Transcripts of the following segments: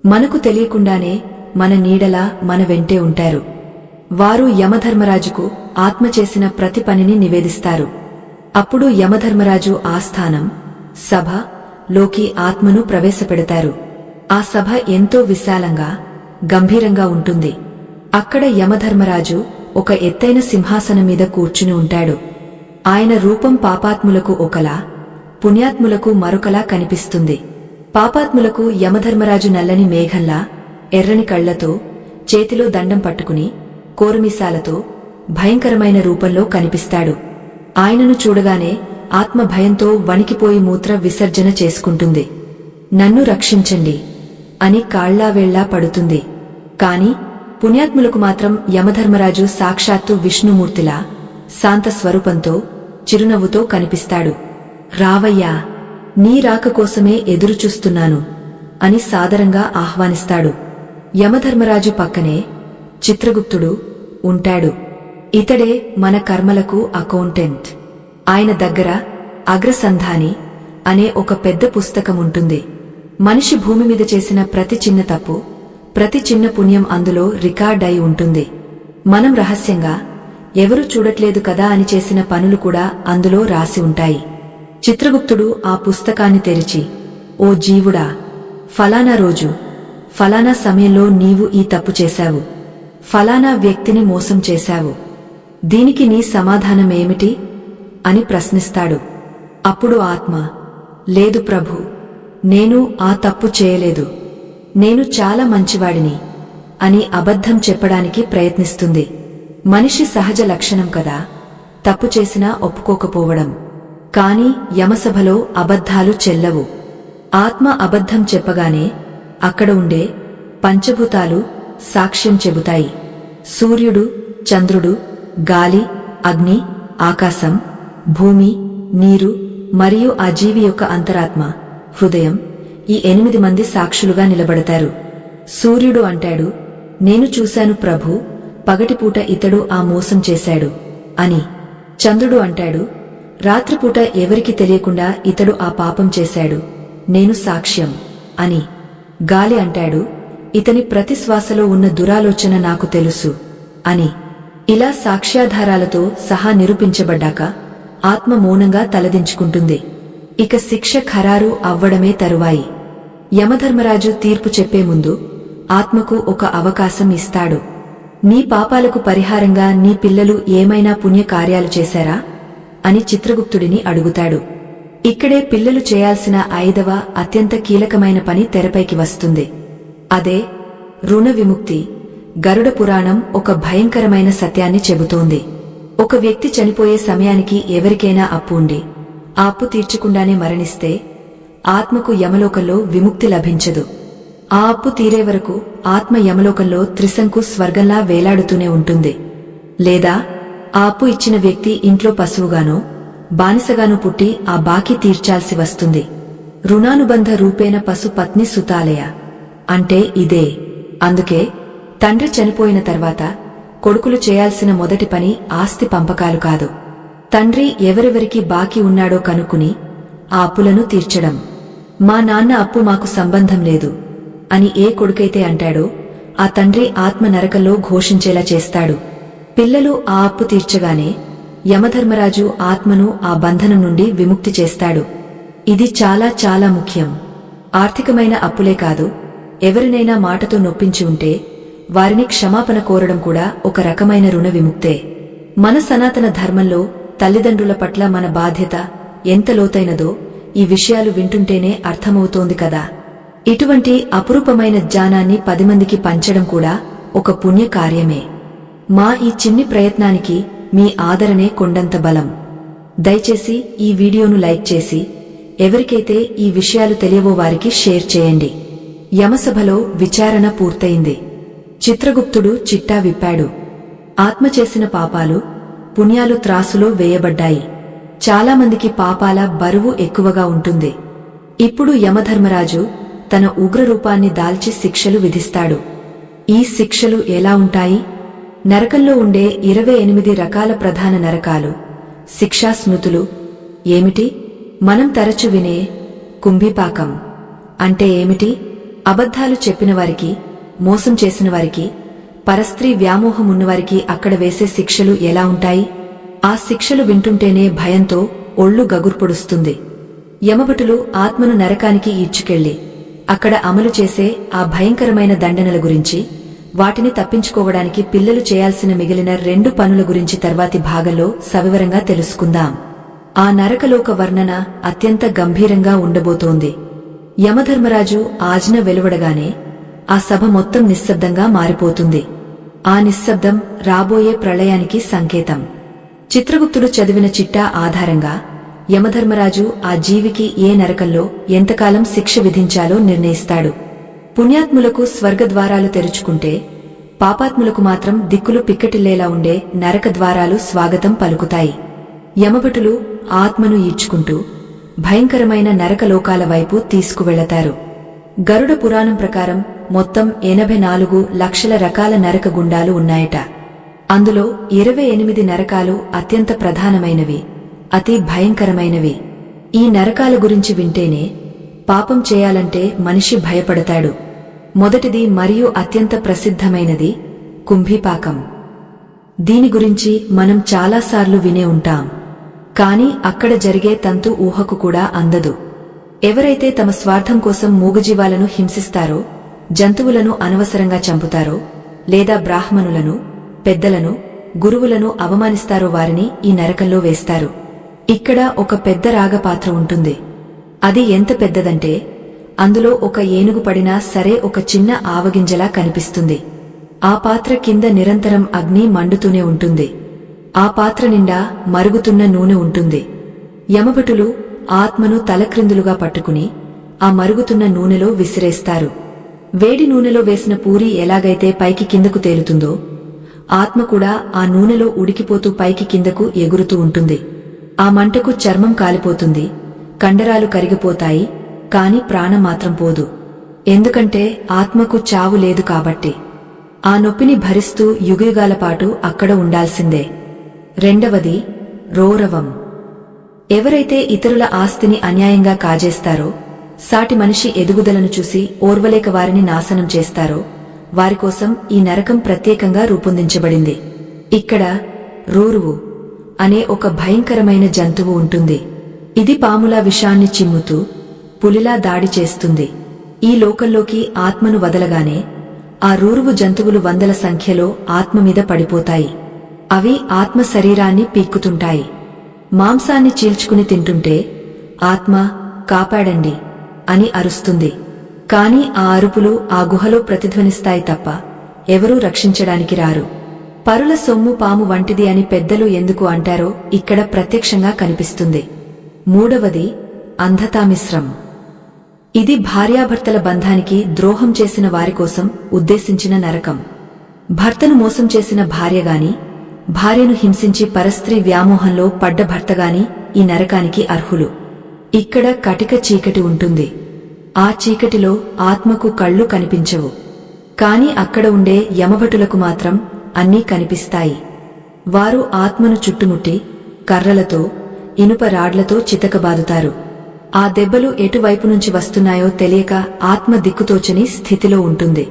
మనకు తెలియకుండానే మన నీడలా మన వెంటే ఉంటారు. వారు యమధర్మరాజుకు ఆత్మ చేసిన ప్రతి పనిని నివేదిస్తారు. అప్పుడు యమధర్మరాజు ఆస్థానం సభ లోకి ఆత్మను ప్రవేశపెడతారు. ఆ సభ ఎంతో విశాలంగా గంభీరంగా ఉంటుంది. అక్కడ యమధర్మరాజు ఒక ఎత్తైన సింహాసనం మీద కూర్చుని ఉంటాడు. ఆయన రూపం పాపాత్ములకు ఒకలా, పుణ్యాత్ములకు మరొకలా కనిపిస్తుంది. పాపాత్ములకు యమధర్మరాజు నల్లని మేఘంలా, ఎర్రని కళ్లతో, చేతిలో దండం పట్టుకుని, కోరుమిసాలతో భయంకరమైన రూపంలో కనిపిస్తాడు. ఆయనను చూడగానే ఆత్మ భయంతో వణికిపోయి మూత్ర విసర్జన చేసుకుంటుంది. నన్ను రక్షించండి అని కాళ్లావేళ్లా పడుతుంది. కాని పుణ్యాత్ములకు మాత్రం యమధర్మరాజు సాక్షాత్తు విష్ణుమూర్తిలా శాంత స్వరూపంతో చిరునవ్వుతో కనిపిస్తాడు. రావయ్యా, నీ రాక కోసమే ఎదురుచూస్తున్నాను అని సాదరంగా ఆహ్వానిస్తాడు. యమధర్మరాజు పక్కనే చిత్రగుప్తుడు ఉంటాడు. ఇతడే మన కర్మలకు అకౌంటెంట్. ఆయన దగ్గర అగ్రసంధాని అనే ఒక పెద్ద పుస్తకముంటుంది. మనిషి భూమి మీద చేసిన ప్రతి చిన్న తప్పు, ప్రతి చిన్న పుణ్యం అందులో రికార్డ్ అయి ఉంటుంది. మనం రహస్యంగా ఎవరూ చూడట్లేదు కదా అని చేసిన పనులు కూడా అందులో రాసి ఉంటాయి. చిత్రగుప్తుడు ఆ పుస్తకాన్ని తెరిచి, ఓ జీవుడా, ఫలానా రోజు ఫలానా సమయంలో నీవు ఈ తప్పు చేశావు, ఫలానా వ్యక్తిని మోసం చేశావు, దీనికి నీ సమాధానమేమిటి అని ప్రశ్నిస్తాడు. అప్పుడు ఆత్మ, లేదు ప్రభూ, నేను ఆ తప్పు చేయలేదు, నేను చాలా మంచివాడిని అని అబద్ధం చెప్పడానికి ప్రయత్నిస్తుంది. మనిషి సహజ లక్షణం కదా తప్పు చేసినా ఒప్పుకోకపోవడం. కాని యమసభలో అబద్ధాలు చెల్లవు. ఆత్మ అబద్ధం చెప్పగానే అక్కడ ఉండే పంచభూతాలు సాక్ష్యం చెబుతాయి. సూర్యుడు, చంద్రుడు, గాలి, అగ్ని, ఆకాశం, భూమి, నీరు మరియు ఆ జీవి యొక్క అంతరాత్మ, హృదయం, ఈ 8 మంది సాక్షులుగా నిలబడతారు. సూర్యుడు అంటాడు, నేను చూశాను ప్రభూ, పగటిపూట ఇతడు ఆ మోసం చేశాడు అని. చంద్రుడు అంటాడు, రాత్రిపూట ఎవరికి తెలియకుండా ఇతడు ఆ పాపం చేశాడు, నేను సాక్ష్యం అని. గాలి అంటాడు, ఇతని ప్రతి శ్వాసలో ఉన్న దురాలోచన నాకు తెలుసు అని. ఇలా సాక్ష్యాధారాలతో సహా నిరూపించబడ్డాక ఆత్మ మౌనంగా తలదించుకుంటుంది. ఇక శిక్ష ఖరారు అవ్వడమే తరువాయి. యమధర్మరాజు తీర్పు చెప్పే ముందు ఆత్మకు ఒక అవకాశం ఇస్తాడు. నీ పాపాలకు పరిహారంగా నీ పిల్లలు ఏమైనా పుణ్యకార్యాలు చేశారా అని చిత్రగుప్తుడిని అడుగుతాడు. ఇక్కడే పిల్లలు చేయాల్సిన 5వ అత్యంత కీలకమైన పని తెరపైకి వస్తుంది. అదే రుణ విముక్తి. గరుడ పురాణం ఒక భయంకరమైన సత్యాన్ని చెబుతోంది. ఒక వ్యక్తి చనిపోయే సమయానికి ఎవరికైనా అప్పు ఉండి ఆ అప్పు తీర్చకుండానే మరణిస్తే ఆత్మకు యమలోకంలో విముక్తి లభించదు. ఆ అప్పు తీరే వరకు ఆత్మ యమలోకంలో త్రిశంకు స్వర్గంలా వేలాడుతూనే ఉంటుంది. లేదా ఆ అప్పు ఇచ్చిన వ్యక్తి ఇంట్లో పశువుగానో బానిసగానో పుట్టి ఆ బాకీ తీర్చాల్సి వస్తుంది. రుణానుబంధ రూపేణ పశు పత్ని సుతాలయ అంటే ఇదే. అందుకే తండ్రి చనిపోయిన తర్వాత కొడుకులు చేయాల్సిన మొదటి పని ఆస్తి పంపకాలు కాదు, తండ్రి ఎవరెవరికి బాకీ ఉన్నాడో కనుక్కుని ఆ అప్పులను తీర్చడం. మా నాన్న అప్పు మాకు సంబంధం లేదు అని ఏ కొడుకైతే అంటాడో ఆ తండ్రి ఆత్మ నరకంలో ఘోషించేలా చేస్తాడు. పిల్లలు ఆ అప్పు తీర్చగానే యమధర్మరాజు ఆత్మను ఆ బంధనం నుండి విముక్తి చేస్తాడు. ఇది చాలా చాలా ముఖ్యం. ఆర్థికమైన అప్పులే కాదు, ఎవరినైనా మాటతో నొప్పించి ఉంటే వారిని క్షమాపణ కోరడం కూడా ఒక రకమైన రుణ విముక్తే. మన సనాతన ధర్మంలో తల్లిదండ్రుల పట్ల మన బాధ్యత ఎంత లోతైనదో ఈ విషయాలు వింటుంటేనే అర్థమవుతోంది కదా. ఇటువంటి అపురూపమైన జ్ఞానాన్ని 10 మందికి పంచడం కూడా ఒక పుణ్య కార్యమే. మా ఈ చిన్ని ప్రయత్నానికి మీ ఆదరణే కొండంత బలం. దయచేసి ఈ వీడియోను లైక్ చేసి ఎవరికైతే ఈ విషయాలు తెలియవో వారికి షేర్ చేయండి. యమసభలో విచారణ పూర్తయింది. చిత్రగుప్తుడు చిట్టా విప్పాడు. ఆత్మ చేసిన పాపాలు, పుణ్యాలు త్రాసులో వేయబడ్డాయి. చాలామందికి పాపాల బరువు ఎక్కువగా ఉంటుంది. ఇప్పుడు యమధర్మరాజు తన ఉగ్రరూపాన్ని దాల్చి శిక్షలు విధిస్తాడు. ఈ శిక్షలు ఎలా ఉంటాయి? నరకంలో ఉండే 28 రకాల ప్రధాన నరకాలు, శిక్షా స్మృతులు ఏమిటి? మనం తరచు వినే కుంభీపాకం అంటే ఏమిటి? అబద్ధాలు చెప్పినవారికి, మోసం చేసినవారికి, పరస్త్రీ వ్యామోహం ఉన్నవారికి అక్కడ వేసే శిక్షలు ఎలా ఉంటాయి? ఆ శిక్షలు వింటుంటేనే భయంతో ఒళ్ళు గగుర్పొడుస్తుంది. యమభటులు ఆత్మను నరకానికి ఈడ్చుకెళ్లి అక్కడ అమలు చేసే ఆ భయంకరమైన దండనల గురించి, వాటిని తప్పించుకోవడానికి పిల్లలు చేయాల్సిన మిగిలిన 2 పనుల గురించి తర్వాతి భాగంలో సవివరంగా తెలుసుకుందాం. ఆ నరకలోక వర్ణన అత్యంత గంభీరంగా ఉండబోతోంది. యమధర్మరాజు ఆజ్ఞ వెలువడగానే ఆ సభ మొత్తం నిశ్శబ్దంగా మారిపోతుంది. ఆ నిశ్శబ్దం రాబోయే ప్రళయానికి సంకేతం. చిత్రగుప్తుడు చదివిన చిట్టా ఆధారంగా యమధర్మరాజు ఆ జీవికి ఏ నరకంలో ఎంతకాలం శిక్ష విధించాలో నిర్ణయిస్తాడు. పుణ్యాత్ములకు స్వర్గద్వారాలు తెరుచుకుంటే, పాపాత్ములకు మాత్రం దిక్కులు పిక్కటిల్లేలా ఉండే నరక ద్వారాలు స్వాగతం పలుకుతాయి. యమభటులు ఆత్మను ఈడ్చుకుంటూ భయంకరమైన నరకలోకాల వైపు తీసుకువెళతారు. గరుడ పురాణం ప్రకారం మొత్తం 84 లక్షల రకాల నరక గుండాలు ఉన్నాయట. అందులో 28 నరకాలు అత్యంత ప్రధానమైనవి, అతి భయంకరమైనవి. ఈ నరకాల గురించి వింటేనే పాపం చేయాలంటే మనిషి భయపడతాడు. మొదటిది మరియు అత్యంత ప్రసిద్ధమైనది కుంభీపాకం. దీని గురించి మనం చాలాసార్లు వినే ఉంటాం. కాని అక్కడ జరిగే తంతు ఊహకు కూడా అందదు. ఎవరైతే తమ స్వార్థం కోసం మూగజీవాలను హింసిస్తారో, జంతువులను అనవసరంగా చంపుతారో, లేదా బ్రాహ్మణులను, పెద్దలను, గురువులను అవమానిస్తారో వారిని ఈ నరకంలో వేస్తారు. ఇక్కడ ఒక పెద్ద రాగపాత్ర ఉంటుంది. అది ఎంత పెద్దదంటే అందులో ఒక ఏనుగు పడినా సరే ఒక చిన్న ఆవగింజలా కనిపిస్తుంది. ఆ పాత్ర కింద నిరంతరం అగ్ని మండుతూనే ఉంటుంది. ఆ పాత్ర నిండా మరుగుతున్న నూనె ఉంటుంది. యమభటులు ఆత్మను తలక్రిందులుగా పట్టుకుని ఆ మరుగుతున్న నూనెలో విసిరేస్తారు. వేడి నూనెలో వేసిన పూరి ఎలాగైతే పైకి కిందకు తేలుతుందో, ఆత్మ కూడా ఆ నూనెలో ఉడికిపోతూ పైకి కిందకు ఎగురుతూ ఉంటుంది. ఆ మంటకు చర్మం కాలిపోతుంది, కండరాలు కరిగిపోతాయి, కాని ప్రాణం మాత్రం పోదు. ఎందుకంటే ఆత్మకు చావు లేదు కాబట్టి. ఆ నొప్పిని భరిస్తూ యుగయుగాల పాటు అక్కడ ఉండాల్సిందే. రెండవది రౌరవం. ఎవరైతే ఇతరుల ఆస్తిని అన్యాయంగా కాజేస్తారో, సాటి మనిషి ఎదుగుదలను చూసి ఓర్వలేక వారిని నాశనం చేస్తారో, వారికోసం ఈ నరకం ప్రత్యేకంగా రూపొందించబడింది. ఇక్కడ రూరువు అనే ఒక భయంకరమైన జంతువు ఉంటుంది. ఇది పాములా విషాన్ని చిమ్ముతూ పులిలా దాడి చేస్తుంది. ఈ లోకంలోకి ఆత్మను వదలగానే ఆ రూరువు జంతువులు వందల సంఖ్యలో ఆత్మ మీద పడిపోతాయి. అవి ఆత్మ శరీరాన్ని పీక్కుతుంటాయి. మాంసాన్ని చీల్చుకుని తింటుంటే ఆత్మ కాపాడండి అని అరుస్తుంది. కాని ఆ అరుపులు ఆ గుహలో ప్రతిధ్వనిస్తాయి తప్ప ఎవరూ రక్షించడానికి రారు. పరుల సొమ్ము పాము వంటిది అని పెద్దలు ఎందుకు అంటారో ఇక్కడ ప్రత్యక్షంగా కనిపిస్తుంది. మూడవది అంధతామిశ్రం. ఇది భార్యాభర్తల బంధానికి ద్రోహం చేసిన వారికోసం ఉద్దేశించిన నరకం. భర్తను మోసం చేసిన భార్యగాని, భార్యను హింసించి పరస్త్రీ వ్యామోహంలో పడ్డ భర్తగాని ఈ నరకానికి అర్హులు. ఇక్కడ కటిక చీకటి ఉంటుంది. ఆ చీకటిలో ఆత్మకు కళ్ళు కనిపించవు. కాని అక్కడ ఉండే యమభటులకు మాత్రం అన్నీ కనిపిస్తాయి. వారు ఆత్మను చుట్టుముట్టి కర్రలతో, ఇనుప రాడ్లతో చితకబాదుతారు. ఆ దెబ్బలు ఎటువైపు నుంచి వస్తున్నాయో తెలియక ఆత్మ దిక్కుతోచని స్థితిలో ఉంటుంది.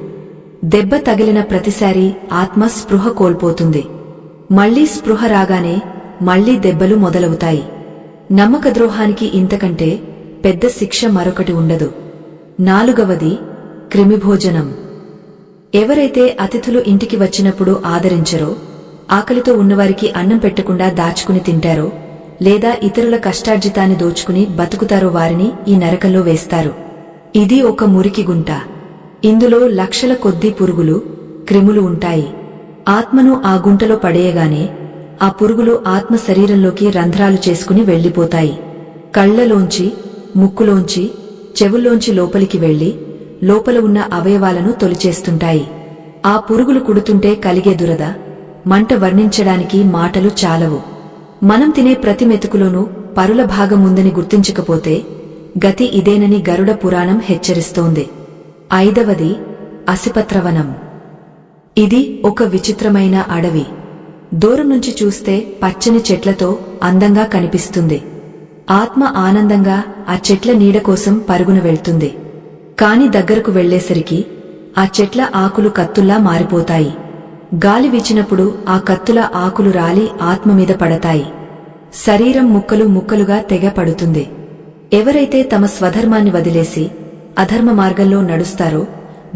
దెబ్బ తగిలిన ప్రతిసారి ఆత్మ స్పృహ కోల్పోతుంది. మళ్లీ స్పృహ రాగానే మళ్లీ దెబ్బలు మొదలవుతాయి. నమ్మకద్రోహానికి ఇంతకంటే పెద్ద శిక్ష మరొకటి ఉండదు. నాలుగవది క్రిమిభోజనం. ఎవరైతే అతిథులు ఇంటికి వచ్చినప్పుడు ఆదరించరో, ఆకలితో ఉన్నవారికి అన్నం పెట్టకుండా దాచుకుని తింటారో, లేదా ఇతరుల కష్టార్జితాన్ని దోచుకుని బతుకుతారో వారిని ఈ నరకంలో వేస్తారు. ఇది ఒక మురికి గుంట. ఇందులో లక్షల కొద్దీ పురుగులు, క్రిములు ఉంటాయి. ఆత్మను ఆ గుంటలో పడేయగానే ఆ పురుగులు ఆత్మ శరీరంలోకి రంధ్రాలు చేసుకుని వెళ్లిపోతాయి. కళ్లలోంచి, ముక్కులోంచి, చెవుల్లోంచి లోపలికి వెళ్లి లోపల ఉన్న అవయవాలను తొలిచేస్తుంటాయి. ఆ పురుగులు కుడుతుంటే కలిగే దురద, మంట వర్ణించడానికి మాటలు చాలవు. మనం తినే ప్రతి మెతుకులోనూ పరుల భాగముందని గుర్తించకపోతే గతి ఇదేనని గరుడ పురాణం హెచ్చరిస్తోంది. ఐదవది అసిపత్రవనం. ఇది ఒక విచిత్రమైన అడవి. దూరం నుంచి చూస్తే పచ్చని చెట్లతో అందంగా కనిపిస్తుంది. ఆత్మ ఆనందంగా ఆ చెట్ల నీడ కోసం పరుగున వెళ్తుంది. కాని దగ్గరకు వెళ్లేసరికి ఆ చెట్ల ఆకులు కత్తుల్లా మారిపోతాయి. గాలి వీచినప్పుడు ఆ కత్తుల ఆకులు రాలి ఆత్మ మీద పడతాయి. శరీరం ముక్కలు ముక్కలుగా తెగ పడుతుంది. ఎవరైతే తమ స్వధర్మాన్ని వదిలేసి అధర్మ మార్గంలో నడుస్తారో,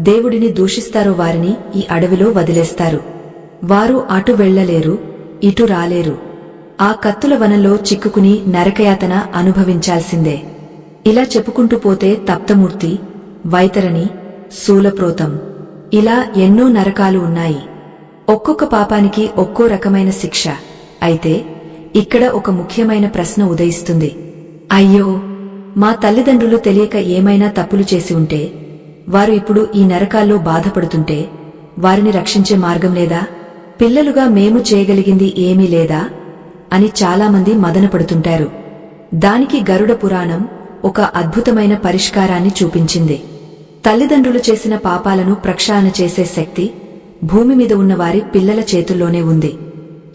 దేవుడిని దూషిస్తారో వారిని ఈ అడవిలో వదిలేస్తారు. వారు అటు వెళ్లలేరు, ఇటు రాలేరు. ఆ కత్తుల వనంలో చిక్కుకుని నరకయాతన అనుభవించాల్సిందే. ఇలా చెప్పుకుంటూ పోతే తప్తమూర్తి, వైతరణి, శూలప్రోతం ఇలా ఎన్నో నరకాలు ఉన్నాయి. ఒక్కొక్క పాపానికి ఒక్కో రకమైన శిక్ష. అయితే ఇక్కడ ఒక ముఖ్యమైన ప్రశ్న ఉదయిస్తుంది. అయ్యో, మా తల్లిదండ్రులు తెలియక ఏమైనా తప్పులు చేసి ఉంటే, వారు ఇప్పుడు ఈ నరకాల్లో బాధపడుతుంటే వారిని రక్షించే మార్గం లేదా? పిల్లలుగా మేము చేయగలిగింది ఏమీ లేదా అని చాలామంది మదనపడుతుంటారు. దానికి గరుడ పురాణం ఒక అద్భుతమైన పరిష్కారాన్ని చూపించింది. తల్లిదండ్రులు చేసిన పాపాలను ప్రక్షాళన చేసే శక్తి భూమి మీద ఉన్నవారి పిల్లల చేతుల్లోనే ఉంది.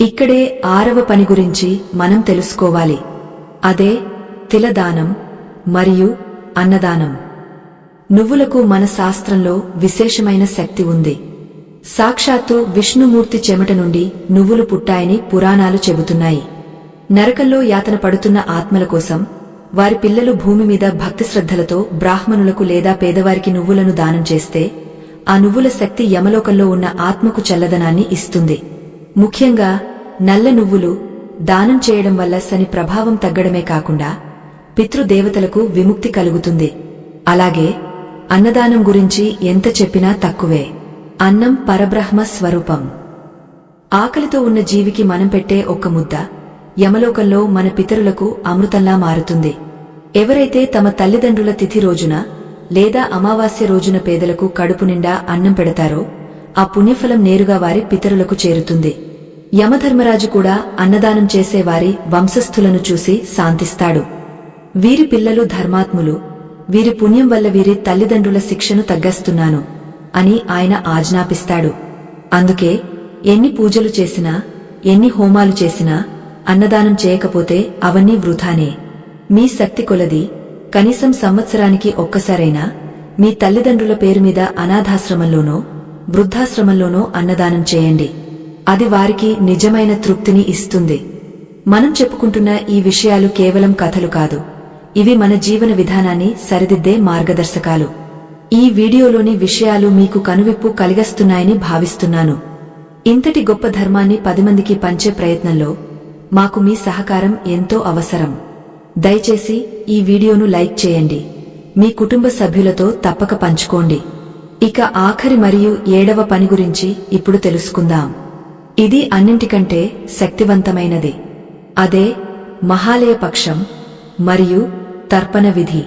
ఇక్కడే 6వ పని గురించి మనం తెలుసుకోవాలి. అదే తిలదానం మరియు అన్నదానం. నువ్వులకు మన శాస్త్రంలో విశేషమైన శక్తి ఉంది. సాక్షాత్తు విష్ణుమూర్తి చెమట నుండి నువ్వులు పుట్టాయని పురాణాలు చెబుతున్నాయి. నరకంలో యాతన పడుతున్న ఆత్మల కోసం వారి పిల్లలు భూమి మీద భక్తి శ్రద్ధలతో బ్రాహ్మణులకు లేదా పేదవారికి నువ్వులను దానం చేస్తే ఆ నువ్వుల శక్తి యమలోకంలో ఉన్న ఆత్మకు చల్లదనాన్ని ఇస్తుంది. ముఖ్యంగా నల్ల నువ్వులు దానం చేయడం వల్ల శని ప్రభావం తగ్గడమే కాకుండా పితృదేవతలకు విముక్తి కలుగుతుంది. అలాగే అన్నదానం గురించి ఎంత చెప్పినా తక్కువే. అన్నం పరబ్రహ్మ స్వరూపం. ఆకలితో ఉన్న జీవికి మనం పెట్టే ఒక్క ముద్ద యమలోకంలో మన పితరులకు అమృతంలా మారుతుంది. ఎవరైతే తమ తల్లిదండ్రుల తిథి రోజున లేదా అమావాస్య రోజున పేదలకు కడుపు నిండా అన్నం పెడతారో ఆ పుణ్యఫలం నేరుగా వారి పితరులకు చేరుతుంది. యమధర్మరాజు కూడా అన్నదానం చేసే వారి వంశస్థులను చూసి శాంతిస్తాడు. వీరి పిల్లలు ధర్మాత్ములు, వీరి పుణ్యం వల్ల వీరి తల్లిదండ్రుల శిక్షను తగ్గస్తున్నాను అని ఆయన ఆజ్ఞాపిస్తాడు. అందుకే ఎన్ని పూజలు చేసినా, ఎన్ని హోమాలు చేసినా అన్నదానం చేయకపోతే అవన్నీ వృథానే. మీ శక్తి కొలది కనీసం సంవత్సరానికి ఒక్కసారైనా మీ తల్లిదండ్రుల పేరు మీద అనాథాశ్రమంలోనో వృద్ధాశ్రమంలోనో అన్నదానం చేయండి. అది వారికి నిజమైన తృప్తిని ఇస్తుంది. మనం చెప్పుకుంటున్న ఈ విషయాలు కేవలం కథలు కాదు. ఇవి మన జీవన విధానాన్ని సరిదిద్దే మార్గదర్శకాలు. ఈ వీడియోలోని విషయాలు మీకు కనువిప్పు కలిగిస్తున్నాయని భావిస్తున్నాను. ఇంతటి గొప్ప ధర్మాన్ని 10 మందికి పంచే ప్రయత్నంలో మాకు మీ సహకారం ఎంతో అవసరం. దయచేసి ఈ వీడియోను లైక్ చేయండి. మీ కుటుంబ సభ్యులతో తప్పక పంచుకోండి. ఇక ఆఖరి మరియు 7వ పని గురించి ఇప్పుడు తెలుసుకుందాం. ఇది అన్నింటికంటే శక్తివంతమైనది. అదే మహాలయ పక్షం మరియు తర్పణ విధి.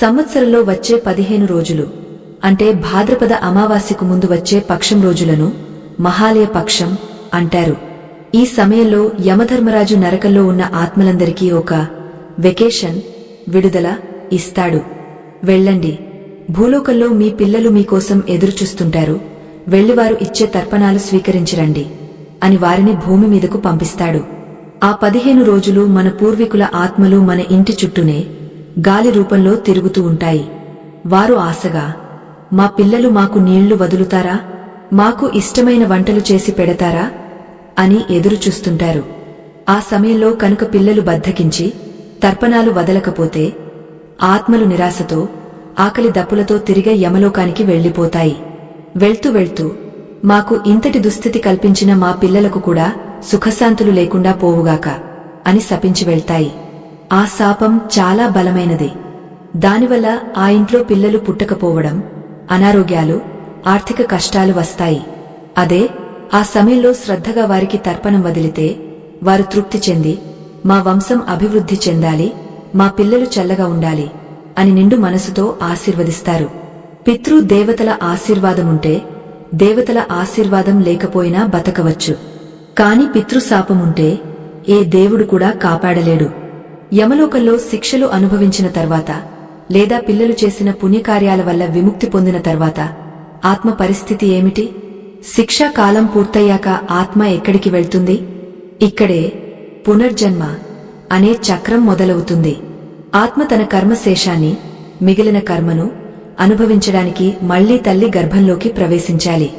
సంవత్సరంలో వచ్చే 15 రోజులు అంటే భాద్రపద అమావాస్యకు ముందు వచ్చే పక్షం రోజులను మహాలయ పక్షం అంటారు. ఈ సమయంలో యమధర్మరాజు నరకంలో ఉన్న ఆత్మలందరికీ ఒక వెకేషన్, విడుదల ఇస్తాడు. వెళ్ళండి, భూలోకంలో మీ పిల్లలు మీకోసం ఎదురుచూస్తుంటారు, వెళ్లివారు ఇచ్చే తర్పణాలు స్వీకరించిరండి అని వారిని భూమి మీదకు పంపిస్తాడు. ఆ 15 రోజులు మన పూర్వీకుల ఆత్మలు మన ఇంటి చుట్టూనే గాలి రూపంలో తిరుగుతూ ఉంటాయి. వారు ఆశగా, మా పిల్లలు మాకు నీళ్లు వదులుతారా, మాకు ఇష్టమైన వంటలు చేసి పెడతారా అని ఎదురుచూస్తుంటారు. ఆ సమయంలో కనుక పిల్లలు బద్ధకించి తర్పణాలు వదలకపోతే ఆత్మలు నిరాశతో ఆకలి దప్పులతో తిరిగే యమలోకానికి వెళ్లిపోతాయి. వెళ్తూ వెళ్తూ మాకు ఇంతటి దుస్థితి కల్పించిన మా పిల్లలకు కూడా సుఖశాంతులు లేకుండా పోవుగాక అని శపించి వెళ్తాయి. ఆ శాపం చాలా బలమైనది. దానివల్ల ఆ ఇంట్లో పిల్లలు పుట్టకపోవడం, అనారోగ్యాలు, ఆర్థిక కష్టాలు వస్తాయి. అదే ఆ సమయంలో శ్రద్ధగా వారికి తర్పణం వదిలితే వారు తృప్తి చెంది మా వంశం అభివృద్ధి చెందాలి, మా పిల్లలు చల్లగా ఉండాలి అని నిండు మనసుతో ఆశీర్వదిస్తారు. పితృ దేవతల ఆశీర్వాదముంటే దేవతల ఆశీర్వాదం లేకపోయినా బతకవచ్చు. కాని పితృశాపముంటే ఏ దేవుడు కూడా కాపాడలేడు. యమలోకంలో శిక్షలు అనుభవించిన తర్వాత లేదా పిల్లలు చేసిన పుణ్యకార్యాల వల్ల విముక్తి పొందిన తర్వాత ఆత్మ పరిస్థితి ఏమిటి? శిక్షా కాలం పూర్తయ్యాక ఆత్మ ఎక్కడికి వెళ్తుంది? ఇక్కడే పునర్జన్మ అనే చక్రం మొదలవుతుంది. ఆత్మ తన కర్మశేషాన్ని, మిగిలిన కర్మను అనుభవించడానికి మళ్లీ తల్లి గర్భంలోకి ప్రవేశించాలి.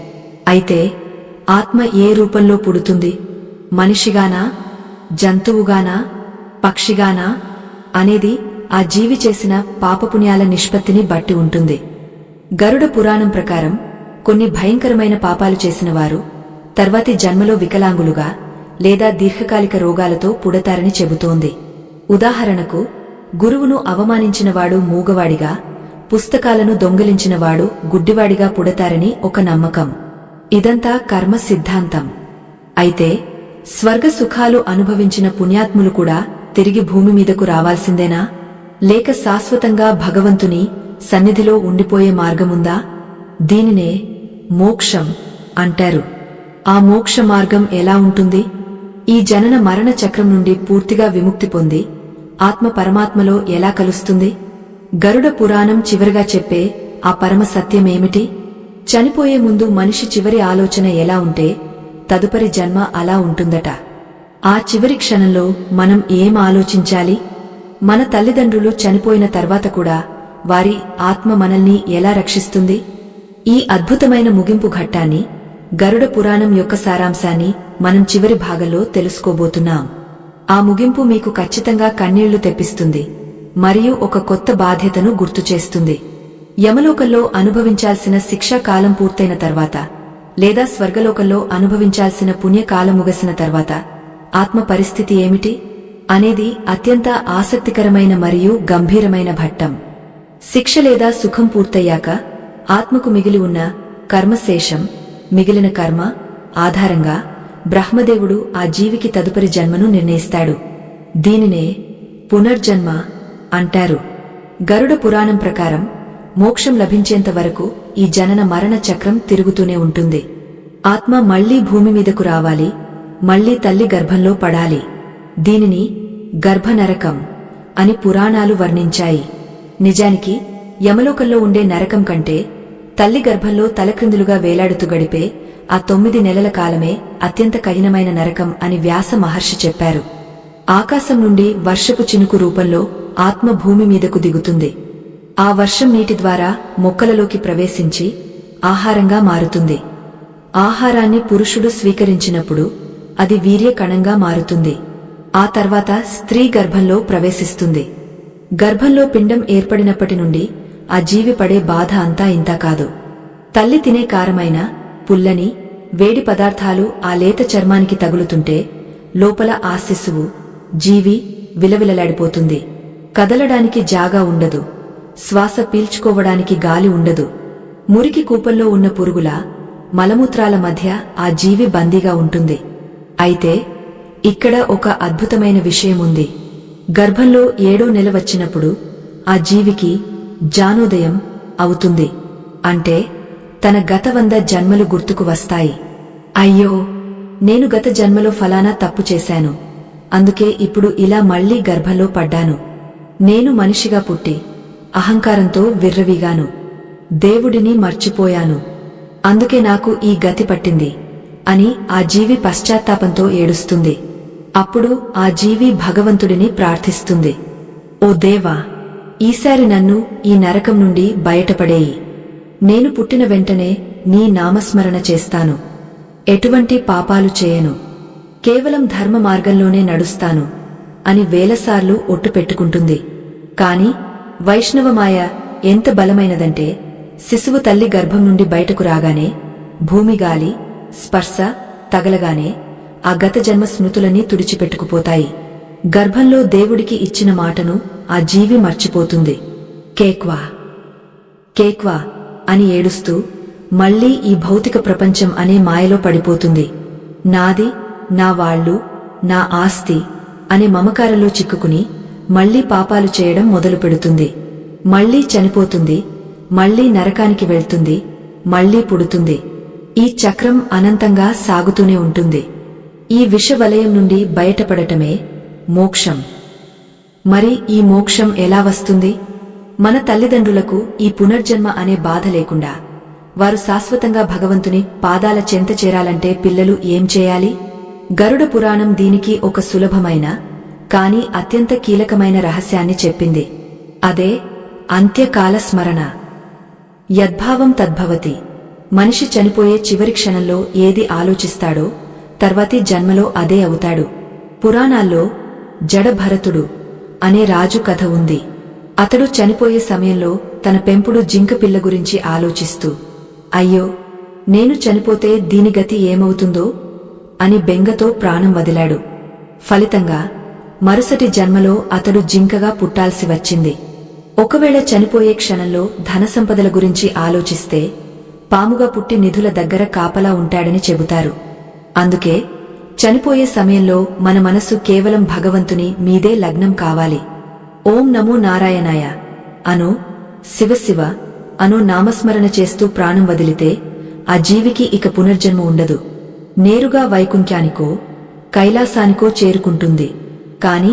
అయితే ఆత్మ ఏ రూపంలో పుడుతుంది? మనిషిగానా, జంతువుగానా, పక్షిగానా అనేది ఆ జీవి చేసిన పాపపుణ్యాల నిష్పత్తిని బట్టి ఉంటుంది. గరుడ పురాణం ప్రకారం కొన్ని భయంకరమైన పాపాలు చేసిన వారు తర్వాతి జన్మలో వికలాంగులుగా లేదా దీర్ఘకాలిక రోగాలతో పుడతారని చెబుతోంది. ఉదాహరణకు, గురువును అవమానించినవాడు మూగవాడిగా, పుస్తకాలను దొంగిలించినవాడు గుడ్డివాడిగా పుడతారని ఒక నమ్మకం. ఇదంతా కర్మ సిద్ధాంతం. అయితే స్వర్గ సుఖాలు అనుభవించిన పుణ్యాత్ములు కూడా తిరిగి భూమి మీదకు రావాల్సిందేనా? లేక శాశ్వతంగా భగవంతుని సన్నిధిలో ఉండిపోయే మార్గముందా? దీనినే మోక్షం అంటారు. ఆ మోక్ష మార్గం ఎలా ఉంటుంది? ఈ జనన మరణ చక్రం నుండి పూర్తిగా విముక్తి పొంది ఆత్మ పరమాత్మలో ఎలా కలుస్తుంది? గరుడ పురాణం చివరిగా చెప్పే ఆ పరమ సత్యమేమిటి? చనిపోయే ముందు మనిషి చివరి ఆలోచన ఎలా ఉంటే తదుపరి జన్మ అలా ఉంటుందట. ఆ చివరి క్షణంలో మనం ఏం ఆలోచించాలి? మన తల్లిదండ్రులు చనిపోయిన తర్వాత కూడా వారి ఆత్మ మనల్ని ఎలా రక్షిస్తుంది? ఈ అద్భుతమైన ముగింపు ఘట్టాన్ని, గరుడ పురాణం యొక్క సారాంశాన్ని మనం చివరి భాగంలో తెలుసుకోబోతున్నాం. ఆ ముగింపు మీకు ఖచ్చితంగా కన్నీళ్లు తెప్పిస్తుంది మరియు ఒక కొత్త బాధ్యతను గుర్తుచేస్తుంది. యమలోకంలో అనుభవించాల్సిన శిక్షా కాలం పూర్తయిన తర్వాత లేదా స్వర్గలోకంలో అనుభవించాల్సిన పుణ్యకాలం ముగిసిన తర్వాత ఆత్మ పరిస్థితి ఏమిటి అనేది అత్యంత ఆసక్తికరమైన మరియు గంభీరమైన ఘట్టం. శిక్ష లేదా సుఖం పూర్తయ్యాక ఆత్మకు మిగిలి ఉన్న కర్మశేషం, మిగిలిన కర్మ ఆధారంగా బ్రహ్మదేవుడు ఆ జీవికి తదుపరి జన్మను నిర్ణయిస్తాడు. దీనినే పునర్జన్మ అంటారు. గరుడ పురాణం ప్రకారం మోక్షం లభించేంత వరకు ఈ జనన మరణ చక్రం తిరుగుతూనే ఉంటుంది. ఆత్మ మళ్లీ భూమి మీదకు రావాలి, మళ్లీ తల్లి గర్భంలో పడాలి. దీనిని గర్భనరకం అని పురాణాలు వర్ణించాయి. నిజానికి యమలోకంలో ఉండే నరకం కంటే తల్లి గర్భంలో తలక్రిందులుగా వేలాడుతూ గడిపే ఆ 9 నెలల కాలమే అత్యంత కఠినమైన నరకం అని వ్యాస మహర్షి చెప్పారు. ఆకాశం నుండి వర్షపు చినుకు రూపంలో ఆత్మ భూమి మీదకు దిగుతుంది. ఆ వర్షం నీటి ద్వారా మొక్కలలోకి ప్రవేశించి ఆహారంగా మారుతుంది. ఆహారాన్ని పురుషుడు స్వీకరించినప్పుడు అది వీర్య కణంగా మారుతుంది. ఆ తర్వాత స్త్రీ గర్భంలో ప్రవేశిస్తుంది. గర్భంలో పిండం ఏర్పడినప్పటి నుండి ఆ జీవి పడే బాధ అంతా ఇంతా కాదు. తల్లి తినే కారమైన, పుల్లని, వేడి పదార్థాలు ఆ లేత చర్మానికి తగులుతుంటే లోపల ఆ శిశువు, జీవి విలవిలలాడిపోతుంది. కదలడానికి జాగా ఉండదు. శ్వాస పీల్చుకోవడానికి గాలి ఉండదు. మురికి కూపంలో ఉన్న పురుగుల మలమూత్రాల మధ్య ఆ జీవి బందీగా ఉంటుంది. అయితే ఇక్కడ ఒక అద్భుతమైన విషయముంది. గర్భంలో 7వ నెల వచ్చినప్పుడు ఆ జీవికి జ్ఞానోదయం అవుతుంది. అంటే తన గత 100 జన్మలు గుర్తుకు వస్తాయి. అయ్యో, నేను గత జన్మలో ఫలానా తప్పు చేశాను, అందుకే ఇప్పుడు ఇలా మళ్లీ గర్భంలో పడ్డాను. నేను మనిషిగా పుట్టి అహంకారంతో విర్రవీగాను. దేవుడిని మర్చిపోయాను. అందుకే నాకు ఈ గతి పట్టింది అని ఆ జీవి పశ్చాత్తాపంతో ఏడుస్తుంది. అప్పుడు ఆ జీవి భగవంతుడిని ప్రార్థిస్తుంది. ఓ దేవా, ఈసారి నన్ను ఈ నరకం నుండి బయటపడేయి. నేను పుట్టిన వెంటనే నీ నామస్మరణ చేస్తాను. ఎటువంటి పాపాలు చేయను. కేవలం ధర్మ మార్గంలోనే నడుస్తాను అని వేలసార్లు ఒట్టు పెట్టుకుంటుంది. కాని వైష్ణవమాయ ఎంత బలమైనదంటే శిశువు తల్లి గర్భం నుండి బయటకు రాగానే భూమి గాలి స్పర్శ తగలగానే ఆ గత జన్మ స్మృతులన్నీ తుడిచిపెట్టుకుపోతాయి. గర్భంలో దేవుడికి ఇచ్చిన మాటను ఆ జీవి మర్చిపోతుంది. కేక్వా కేక్వా అని ఏడుస్తూ మళ్లీ ఈ భౌతిక ప్రపంచం అనే మాయలో పడిపోతుంది. నాది, నా వాళ్ళు, నా ఆస్తి అనే మమకారంలో చిక్కుకుని మళ్లీ పాపాలు చేయడం మొదలు పెడుతుంది. మళ్లీ చనిపోతుంది, మళ్లీ నరకానికి వెళ్తుంది, మళ్లీ పుడుతుంది. ఈ చక్రం అనంతంగా సాగుతూనే ఉంటుంది. ఈ విషవలయం నుండి బయటపడటమే మోక్షం. మరి ఈ మోక్షం ఎలా వస్తుంది? మన తల్లిదండ్రులకు ఈ పునర్జన్మ అనే బాధ లేకుండా వారు శాశ్వతంగా భగవంతుని పాదాల చెంత చేరాలంటే పిల్లలు ఏం చేయాలి? గరుడ పురాణం దీనికి ఒక సులభమైన కాని అత్యంత కీలకమైన రహస్యాన్ని చెప్పింది. అదే అంత్యకాల స్మరణ. యద్భావం తద్భవతి. మనిషి చనిపోయే చివరి క్షణంలో ఏది ఆలోచిస్తాడో తర్వాతి జన్మలో అదే అవుతాడు. పురాణాల్లో జడభరతుడు అనే రాజు కథ ఉంది. అతడు చనిపోయే సమయంలో తన పెంపుడు జింక పిల్ల గురించి ఆలోచిస్తూ, అయ్యో, నేను చనిపోతే దీని గతి ఏమవుతుందో అని బెంగతో ప్రాణం వదిలాడు. ఫలితంగా మరుసటి జన్మలో అతడు జింకగా పుట్టాల్సి వచ్చింది. ఒకవేళ చనిపోయే క్షణంలో ధనసంపదల గురించి ఆలోచిస్తే పాముగా పుట్టి నిధుల దగ్గర కాపలా ఉంటాడని చెబుతారు. అందుకే చనిపోయే సమయంలో మన మనసు కేవలం భగవంతుని మీదే లగ్నం కావాలి. ఓం నమో నారాయణాయ అనో, శివశివ అనో నామస్మరణ చేస్తూ ప్రాణం వదిలితే ఆ జీవికి ఇక పునర్జన్మ ఉండదు. నేరుగా వైకుంఠానికో కైలాసానికో చేరుకుంటుంది. కాని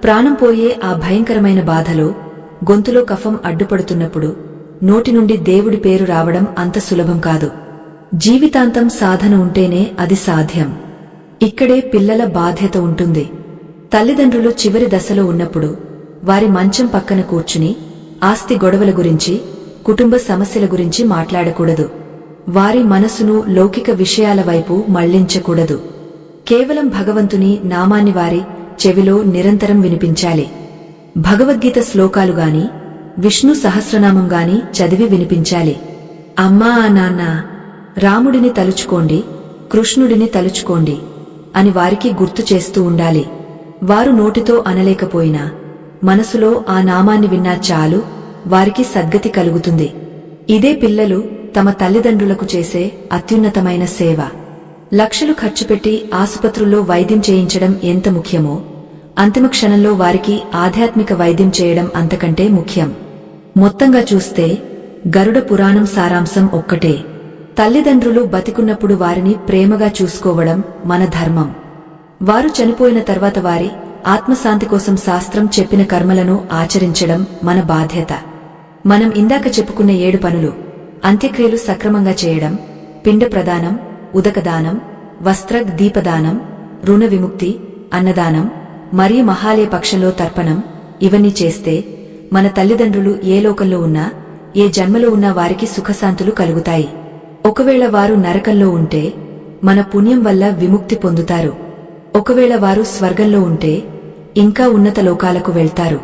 ప్రాణం పోయే ఆ భయంకరమైన బాధలో గొంతులో కఫం అడ్డుపడుతున్నప్పుడు నోటి నుండి దేవుడి పేరు రావడం అంత సులభం కాదు. జీవితాంతం సాధన ఉంటేనే అది సాధ్యం. ఇక్కడే పిల్లల బాధ్యత ఉంటుంది. తల్లిదండ్రులు చివరి దశలో ఉన్నప్పుడు వారి మంచం పక్కన కూర్చుని ఆస్తి గొడవల గురించి, కుటుంబ సమస్యల గురించి మాట్లాడకూడదు. వారి మనసును లౌకిక విషయాల వైపు మళ్లించకూడదు. కేవలం భగవంతుని నామాన్ని వారి చెవిలో నిరంతరం వినిపించాలి. భగవద్గీత శ్లోకాలుగాని, విష్ణు సహస్రనామం గాని చదివి వినిపించాలి. అమ్మా నాన్న, రాముడిని తలుచుకోండి, కృష్ణుడిని తలుచుకోండి అని వారికి గుర్తు చేస్తూ ఉండాలి. వారు నోటితో అనలేకపోయినా మనసులో ఆ నామాన్ని విన్నా చాలు, వారికి సద్గతి కలుగుతుంది. ఇదే పిల్లలు తమ తల్లిదండ్రులకు చేసే అత్యున్నతమైన సేవ. లక్షలు ఖర్చుపెట్టి ఆసుపత్రుల్లో వైద్యం చేయించడం ఎంత ముఖ్యమో, అంతిమ క్షణంలో వారికి ఆధ్యాత్మిక వైద్యం చేయడం అంతకంటే ముఖ్యం. మొత్తంగా చూస్తే గరుడ పురాణం సారాంశం ఒక్కటే: తల్లిదండ్రులు బతికున్నప్పుడు వారిని ప్రేమగా చూసుకోవడం మన ధర్మం. వారు చనిపోయిన తర్వాత వారి ఆత్మశాంతి కోసం శాస్త్రం చెప్పిన కర్మలను ఆచరించడం మన బాధ్యత. మనం ఇందాక చెప్పుకున్న 7 పనులు: అంత్యక్రియలు సక్రమంగా చేయడం, పిండ ప్రదానం, ఉదకదానం, వస్త్ర దీపదానం, రుణ విముక్తి, అన్నదానం మరియు మహాలయ పక్షంలో తర్పణం, ఇవన్నీ చేస్తే మన తల్లిదండ్రులు ఏ లోకంలో ఉన్నా, ఏ జన్మలో ఉన్నా వారికి సుఖశాంతులు కలుగుతాయి. ఒకవేళ వారు నరకంలో ఉంటే మన పుణ్యం వల్ల విముక్తి పొందుతారు. ఒకవేళ వారు స్వర్గంలో ఉంటే ఇంకా ఉన్నత లోకాలకు వెళ్తారు.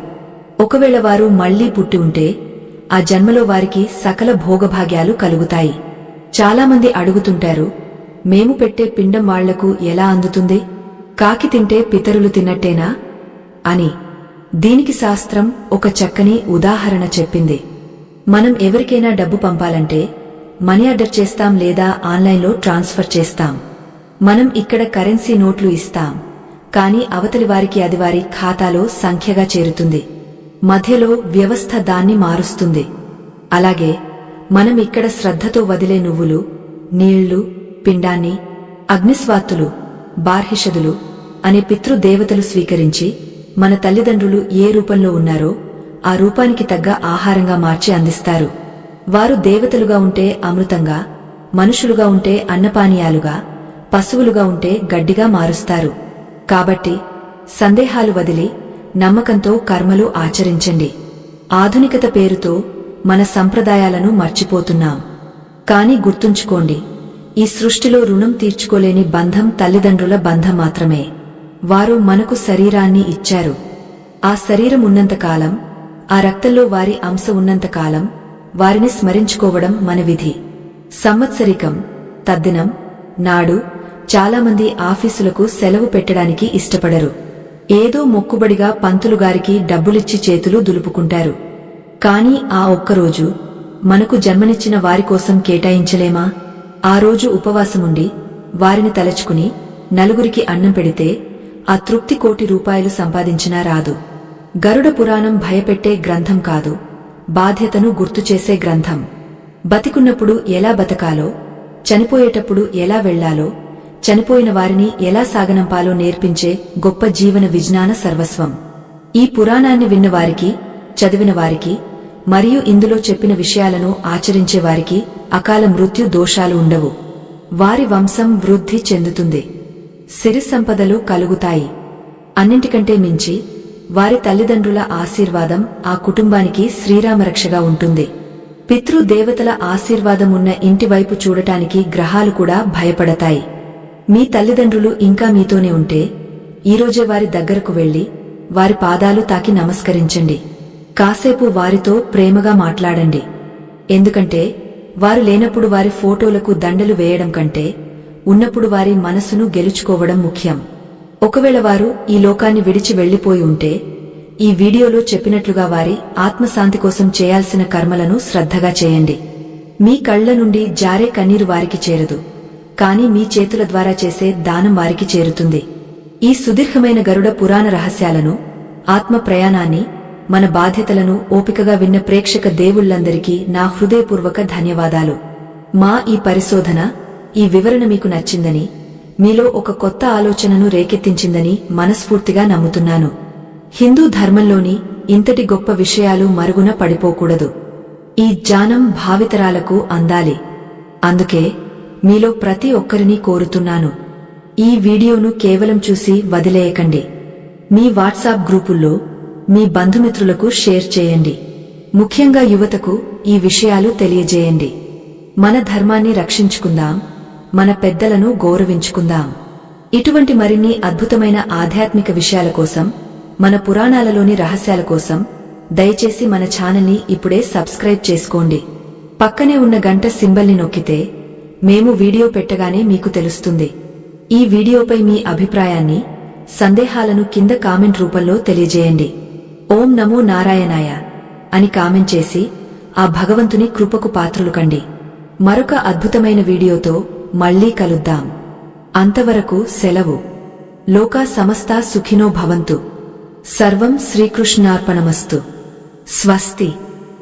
ఒకవేళ వారు మళ్లీ పుట్టి ఉంటే ఆ జన్మలో వారికి సకల భోగభాగ్యాలు కలుగుతాయి. చాలామంది అడుగుతుంటారు, మేము పెట్టే పిండం వాళ్లకు ఎలా అందుతుంది? కాకి తింటే పితరులు తిన్నట్టేనా అని. దీనికి శాస్త్రం ఒక చక్కని ఉదాహరణ చెప్పింది. మనం ఎవరికైనా డబ్బు పంపాలంటే మనీ ఆర్డర్ చేస్తాం లేదా ఆన్లైన్లో ట్రాన్స్ఫర్ చేస్తాం. మనం ఇక్కడ కరెన్సీ నోట్లు ఇస్తాం, కాని అవతలి వారికి అది వారి ఖాతాలో సంఖ్యగా చేరుతుంది. మధ్యలో వ్యవస్థ దాన్ని మారుస్తుంది. అలాగే మనం ఇక్కడ శ్రద్ధతో వదిలే నువ్వులు, నీళ్లు, పిండాన్ని అగ్నిస్వాత్తులు, బార్హిషదులు అనే పితృదేవతలు స్వీకరించి మన తల్లిదండ్రులు ఏ రూపంలో ఉన్నారో ఆ రూపానికి తగ్గ ఆహారంగా మార్చి అందిస్తారు. వారు దేవతలుగా ఉంటే అమృతంగా, మనుషులుగా ఉంటే అన్నపానీయాలుగా, పశువులుగా ఉంటే గడ్డిగా మారుస్తారు. కాబట్టి సందేహాలు వదిలి నమ్మకంతో కర్మలు ఆచరించండి. ఆధునికత పేరుతో మన సంప్రదాయాలను మర్చిపోతున్నాం. కాని గుర్తుంచుకోండి, ఈ సృష్టిలో రుణం తీర్చుకోలేని బంధం తల్లిదండ్రుల బంధం మాత్రమే. వారు మనకు శరీరాన్ని ఇచ్చారు. ఆ శరీరం ఉన్నంతకాలం, ఆ రక్తంలో వారి అంశ ఉన్నంతకాలం వారిని స్మరించుకోవడం మన విధి. సంవత్సరికం, తద్దినం నాడు చాలామంది ఆఫీసులకు సెలవు పెట్టడానికి ఇష్టపడరు. ఏదో మొక్కుబడిగా పంతులుగారికి డబ్బులిచ్చి చేతులు దులుపుకుంటారు. కాని ఆ ఒక్కరోజు మనకు జన్మనిచ్చిన వారికోసం కేటాయించలేమా? ఆ రోజు ఉపవాసముండి వారిని తలచుకుని నలుగురికి అన్నం పెడితే ఆ తృప్తి కోటి రూపాయలు సంపాదించినా రాదు. గరుడ పురాణం భయపెట్టే గ్రంథం కాదు, బాధ్యతను గుర్తుచేసే గ్రంథం. బతికున్నప్పుడు ఎలా బతకాలో, చనిపోయేటప్పుడు ఎలా వెళ్లాలో, చనిపోయిన వారిని ఎలా సాగనంపాలో నేర్పించే గొప్ప జీవన విజ్ఞాన సర్వస్వం. ఈ పురాణాన్ని విన్నవారికి, చదివిన వారికి మరియు ఇందులో చెప్పిన విషయాలను ఆచరించే వారికి అకాల మృత్యు దోషాలు ఉండవు. వారి వంశం వృద్ధి చెందుతుంది, సిరి సంపదలు కలుగుతాయి. అన్నింటికంటే మించి వారి తల్లిదండ్రుల ఆశీర్వాదం ఆ కుటుంబానికి శ్రీరామరక్షగా ఉంటుంది. పితృదేవతల ఆశీర్వాదం ఉన్న ఇంటివైపు చూడటానికి గ్రహాలు కూడా భయపడతాయి. మీ తల్లిదండ్రులు ఇంకా మీతోనే ఉంటే ఈరోజే వారి దగ్గరకు వెళ్లి వారి పాదాలు తాకి నమస్కరించండి. కాసేపు వారితో ప్రేమగా మాట్లాడండి. ఎందుకంటే వారు లేనప్పుడు వారి ఫోటోలకు దండలు వేయడం కంటే ఉన్నప్పుడు వారి మనసును గెలుచుకోవడం ముఖ్యం. ఒకవేళ వారు ఈ లోకాన్ని విడిచి వెళ్లిపోయి ఉంటే ఈ వీడియోలో చెప్పినట్లుగా వారి ఆత్మశాంతి కోసం చేయాల్సిన కర్మలను శ్రద్ధగా చేయండి. మీ కళ్ల నుండి జారే కన్నీరు వారికి చేరదు, కాని మీ చేతుల ద్వారా చేసే దానం వారికి చేరుతుంది. ఈ సుదీర్ఘమైన గరుడ పురాణ రహస్యాలను, ఆత్మ ప్రయాణాన్ని, మన బాధ్యతలను ఓపికగా విన్న ప్రేక్షక దేవుళ్లందరికీ నా హృదయపూర్వక ధన్యవాదాలు. మా ఈ పరిశోధన, ఈ వివరణ మీకు నచ్చిందని, మీలో ఒక కొత్త ఆలోచనను రేకెత్తించిందని మనస్ఫూర్తిగా నమ్ముతున్నాను. హిందూ ధర్మంలోని ఇంతటి గొప్ప విషయాలు మరుగున పడిపోకూడదు. ఈ జ్ఞానం భావితరాలకు అందాలి. అందుకే మీలో ప్రతి ఒక్కరినీ కోరుతున్నాను, ఈ వీడియోను కేవలం చూసి వదిలేయకండి. మీ వాట్సాప్ గ్రూపుల్లో మీ బంధుమిత్రులకు షేర్ చేయండి. ముఖ్యంగా యువతకు ఈ విషయాలు తెలియజేయండి. మన ధర్మాన్ని రక్షించుకుందాం, మన పెద్దలను గౌరవించుకుందాం. ఇటువంటి మరిన్ని అద్భుతమైన ఆధ్యాత్మిక విషయాల కోసం, మన పురాణాలలోని రహస్యాల కోసం దయచేసి మన ఛానల్ని ఇప్పుడే సబ్స్క్రైబ్ చేసుకోండి. పక్కనే ఉన్న గంట సింబల్ని నొక్కితే మేము వీడియో పెట్టగానే మీకు తెలుస్తుంది. ఈ వీడియోపై మీ అభిప్రాయాన్ని, సందేహాలను కింద కామెంట్ రూపంలో తెలియజేయండి. ఓం నమో నారాయణాయ అని కామెంట్ చేసి ఆ భగవంతుని కృపకు పాత్రులు కండి. మరొక అద్భుతమైన వీడియోతో మళ్లీ కలుద్దాం. అంతవరకు సెలవు. లోకా సమస్తా సుఖినో భవంతు. సర్వం శ్రీకృష్ణార్పణమస్తు. స్వస్తి.